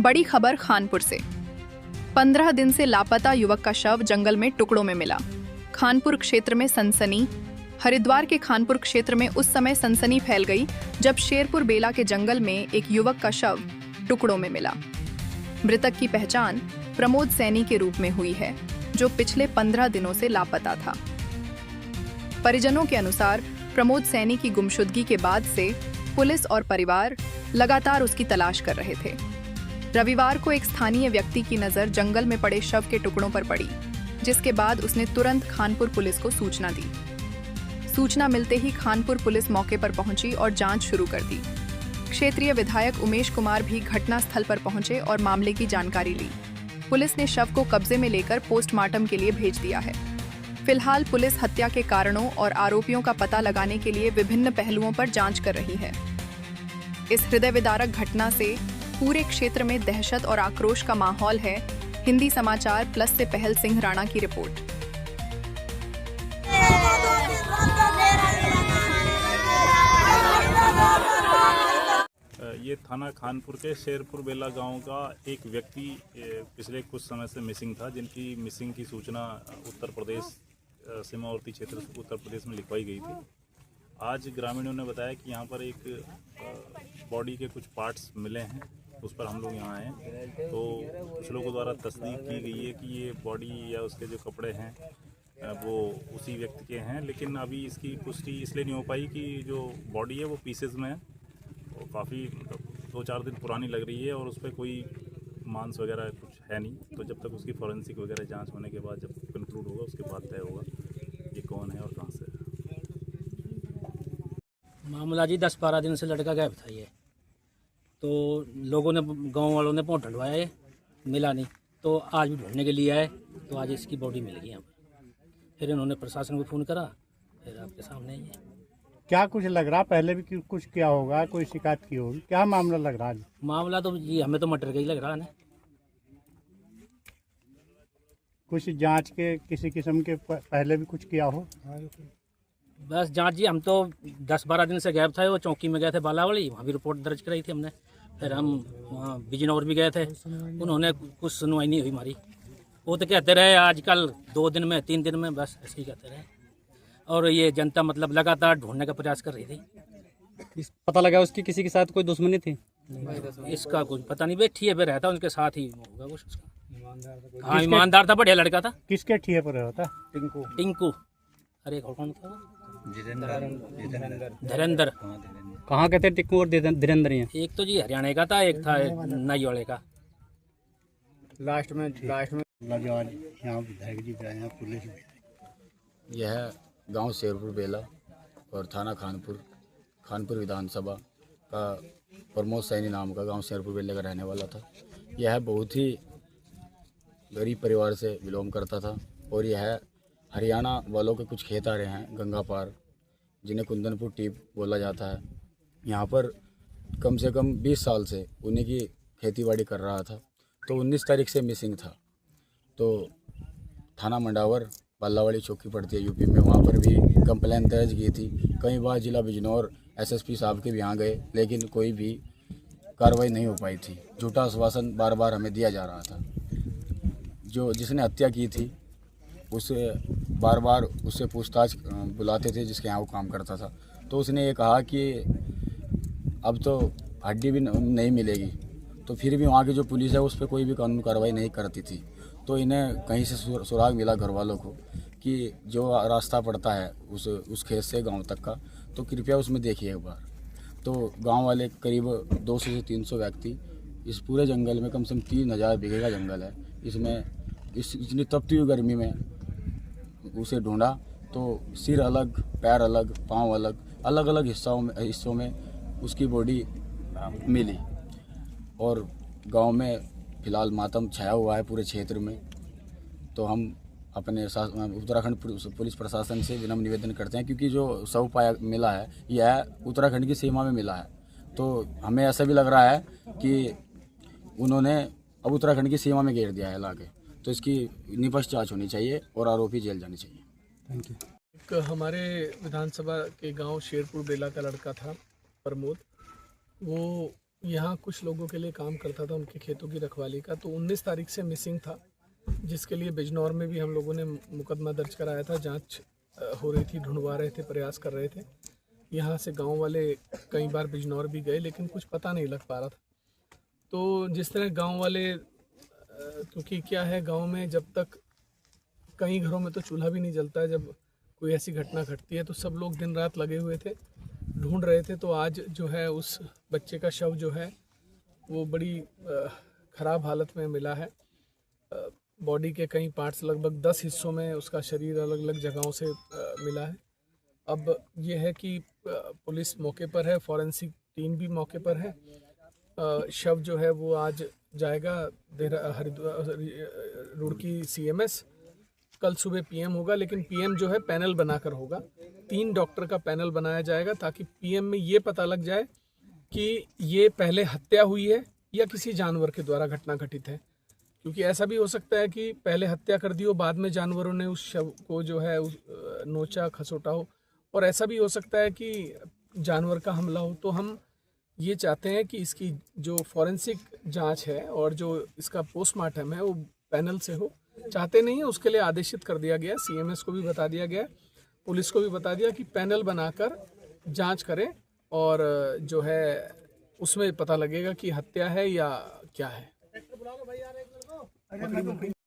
बड़ी खबर खानपुर से। 15 दिन से लापता युवक का शव जंगल में टुकड़ों में मिला। खानपुर क्षेत्र में सनसनी। हरिद्वार के खानपुर क्षेत्र में उस समय सनसनी फैल गई जब शेरपुर बेला के जंगल में एक युवक का शव टुकड़ों में मिला। मृतक की पहचान प्रमोद सैनी के रूप में हुई है, जो पिछले 15 दिनों से लापता था। परिजनों के अनुसार प्रमोद सैनी की गुमशुदगी के बाद से पुलिस और परिवार लगातार उसकी तलाश कर रहे थे। रविवार को एक स्थानीय व्यक्ति की नजर जंगल में पड़े शव के टुकड़ों पर पड़ी, जिसके बाद उसने तुरंत खानपुर पुलिस को सूचना दी। सूचना मिलते ही खानपुर पुलिस मौके पर पहुंची और जांच शुरू कर दी। क्षेत्रीय विधायक उमेश कुमार भी घटनास्थल पर पहुंचे और मामले की जानकारी ली। पुलिस ने शव को कब्जे में लेकर पोस्टमार्टम के लिए भेज दिया है। फिलहाल पुलिस हत्या के कारणों और आरोपियों का पता लगाने के लिए विभिन्न पहलुओं पर जांच कर रही है। इस हृदय विदारक घटना से पूरे क्षेत्र में दहशत और आक्रोश का माहौल है। हिंदी समाचार प्लस से पहल सिंह राणा की रिपोर्ट। ये थाना खानपुर के शेरपुर बेला गांव का एक व्यक्ति पिछले कुछ समय से मिसिंग था, जिनकी मिसिंग की सूचना उत्तर प्रदेश सीमावर्ती क्षेत्र उत्तर प्रदेश में लिखवाई गई थी। आज ग्रामीणों ने बताया कि यहाँ पर एक बॉडी के कुछ पार्ट्स मिले हैं, उस पर हम लोग यहाँ आए। तो कुछ लोगों द्वारा तस्दीक की गई है कि ये बॉडी या उसके जो कपड़े हैं वो उसी व्यक्ति के हैं, लेकिन अभी इसकी पुष्टि इसलिए नहीं हो पाई कि जो बॉडी है वो पीसेज में है, वो काफ़ी 2-4 दिन पुरानी लग रही है और उस पर कोई मांस वगैरह कुछ है नहीं। तो जब तक उसकी फॉरेंसिक वगैरह जांच होने के बाद जब कंक्लूड होगा उसके बाद तय होगा ये कौन है और कहाँ से है। मामला जी 10-12 दिन से लड़का गायब था ये, तो लोगों ने गांव वालों ने पहुंच ढूंढवाया, ये मिला नहीं, तो आज भी ढूंढने के लिए आए, तो आज इसकी बॉडी मिल गई यहाँ पर। फिर इन्होंने प्रशासन को फ़ोन करा, फिर आपके सामने ही है। क्या कुछ लग रहा, पहले भी कुछ किया होगा, कोई शिकायत की होगी, क्या मामला लग रहा है? मामला तो जी हमें तो मर्डर का ही लग रहा है ना। कुछ जांच के किसी किस्म के पहले भी कुछ किया हो? बस जांच जी, हम तो 10-12 दिन से गायब था। वो चौकी में गए थे बालावली, वहाँ भी रिपोर्ट दर्ज कराई थी हमने। फिर हम वहाँ बिजनौर भी गए थे, उन्होंने कुछ सुनवाई नहीं हुई हमारी। वो तो कहते रहे आजकल 2 दिन में 3 दिन में, बस ऐसे ही कहते रहे। और ये जनता मतलब लगातार ढूंढने का प्रयास कर रही थी। पता लगा उसकी किसी के साथ कोई दुश्मनी थी? इसका कुछ पता नहीं, बैठी है पे रहता उनके साथ ही होगा कुछ उसका। हाँ, ईमानदार था, बढ़िया लड़का था। किसके ठिए पर होता? टिंकू। अरे कौन था? धीरेन्द्र। कहाँ के थे टिक्कू और धीरेन्द्र? एक तो जी हरियाणा का था, एक था नई वाले का। लास्ट में यहाँ विधायक जी भी आए हैं, पुलिस भी। यह गांव शेरपुर बेला और थाना खानपुर विधानसभा का प्रमोद सैनी नाम का गांव शेरपुर बेला का रहने वाला था। यह बहुत ही गरीब परिवार से बिलोंग करता था और यह हरियाणा वालों के कुछ खेत आ रहे हैं गंगा पार, जिन्हें कुंदनपुर टीप बोला जाता है। यहाँ पर कम से कम 20 साल से उन्हीं की खेतीबाड़ी कर रहा था। तो 19 तारीख से मिसिंग था। तो थाना मंडावर बालावाड़ी चौकी पड़ती है यूपी में, वहाँ पर भी कंप्लेंट दर्ज की थी। कई बार जिला बिजनौर एसएसपी साहब के भी यहाँ गए, लेकिन कोई भी कार्रवाई नहीं हो पाई थी। झूठा आश्वासन बार बार हमें दिया जा रहा था। जिसने हत्या की थी उसे बार बार उससे पूछताछ बुलाते थे, जिसके यहाँ वो काम करता था। तो उसने ये कहा कि अब तो हड्डी भी नहीं मिलेगी, तो फिर भी वहाँ की जो पुलिस है उस पर कोई भी कानूनी कार्रवाई नहीं करती थी। तो इन्हें कहीं से सुराग मिला घर वालों को कि जो रास्ता पड़ता है उस खेत से गांव तक का, तो कृपया उसमें देखिए एक बार। तो गांव वाले करीब 200 से 300 व्यक्ति इस पूरे जंगल में, कम से कम 3000 बीघे का जंगल है, इसमें इतनी तपती हुई गर्मी में उसे ढूंढा। तो सिर अलग, पैर अलग, पाँव अलग, अलग अलग हिस्सों में उसकी बॉडी मिली। और गांव में फिलहाल मातम छाया हुआ है पूरे क्षेत्र में। तो हम अपने उत्तराखंड पुलिस प्रशासन से विनम्र निवेदन करते हैं, क्योंकि जो शव पाया मिला है यह उत्तराखंड की सीमा में मिला है। तो हमें ऐसा भी लग रहा है कि उन्होंने अब उत्तराखंड की सीमा में घेर दिया है लाके। तो इसकी निष्पक्ष जांच होनी चाहिए और आरोपी जेल जाने चाहिए। Thank you. एक हमारे विधानसभा के गांव शेरपुर बेला का लड़का था प्रमोद। वो यहाँ कुछ लोगों के लिए काम करता था, उनके खेतों की रखवाली का। तो 19 तारीख से मिसिंग था, जिसके लिए बिजनौर में भी हम लोगों ने मुकदमा दर्ज कराया था। जांच हो रही थी, ढूंढवा रहे थे, प्रयास कर रहे थे। यहाँ से गांव वाले कई बार बिजनौर भी गए, लेकिन कुछ पता नहीं लग पा रहा था। तो जिस तरह गांव वाले, क्योंकि क्या है, गांव में जब तक कई घरों में तो चूल्हा भी नहीं जलता है, जब कोई ऐसी घटना घटती है तो सब लोग दिन रात लगे हुए थे, ढूंढ रहे थे। तो आज जो है उस बच्चे का शव जो है वो बड़ी ख़राब हालत में मिला है। बॉडी के कई पार्ट्स, लगभग 10 हिस्सों में उसका शरीर अलग अलग जगहों से मिला है। अब ये है कि पुलिस मौके पर है, फॉरेंसिक टीम भी मौके पर है। शव जो है वो आज जाएगा हरिद्वार रुड़की CMS। कल सुबह PM होगा, लेकिन PM जो है पैनल बनाकर होगा। 3 डॉक्टर का पैनल बनाया जाएगा ताकि PM में ये पता लग जाए कि ये पहले हत्या हुई है या किसी जानवर के द्वारा घटना घटित है। क्योंकि ऐसा भी हो सकता है कि पहले हत्या कर दी हो, बाद में जानवरों ने उस शव को जो है नोचा खसोटा हो, और ऐसा भी हो सकता है कि जानवर का हमला हो। तो हम ये चाहते हैं कि इसकी जो फॉरेंसिक जांच है और जो इसका पोस्टमार्टम है वो पैनल से हो। चाहते नहीं है, उसके लिए आदेशित कर दिया गया, CMS को भी बता दिया गया, पुलिस को भी बता दिया कि पैनल बनाकर जांच करें, और जो है उसमें पता लगेगा कि हत्या है या क्या है।